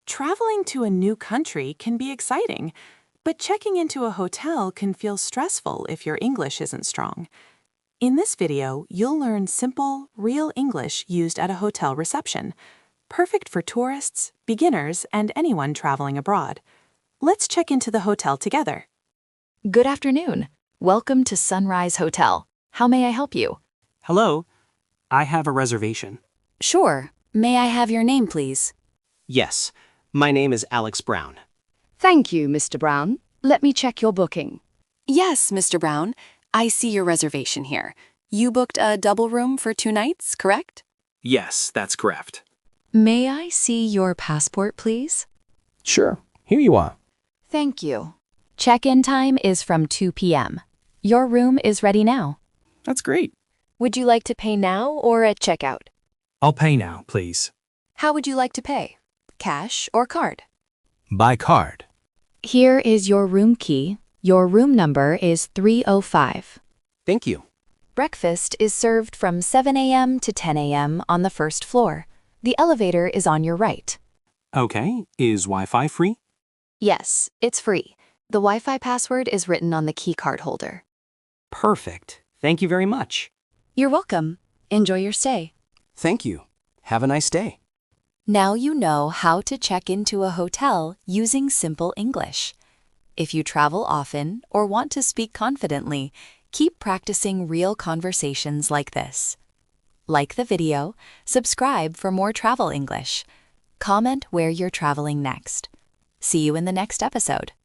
Traveling to a new country can be exciting, but checking into a hotel can feel stressful if your English isn't strong. In this video, you'll learn simple, real English used at a hotel reception, perfect for tourists, beginners, and anyone traveling abroad. Let's check into the hotel together. Good afternoon. Welcome to Sunrise Hotel. How may I help you? Hello, I have a reservation. Sure. May I have your name, please? Yes, my name is Alex Brown. Thank you, Mr. Brown. Let me check your booking. Yes, Mr. Brown. I see your reservation here. You booked a double room for 2 nights, correct? Yes, that's correct. May I see your passport, please? Sure, here you are. Thank you. Check-in time is from 2 p.m. Your room is ready now. That's great. Would you like to pay now or at checkout? I'll pay now, please. How would you like to pay? Cash or card? By card. Here is your room key. Your room number is 305. Thank you. Breakfast is served from 7 a.m. to 10 a.m. on the first floor. The elevator is on your right. Okay, is Wi-Fi free? Yes, it's free. The Wi-Fi password is written on the key card holder. Perfect. Thank you very much. You're welcome. Enjoy your stay. Thank you. Have a nice day. Now you know how to check into a hotel using simple English. If you travel often or want to speak confidently, keep practicing real conversations like this. Like the video, subscribe for more travel English. Comment where you're traveling next. See you in the next episode.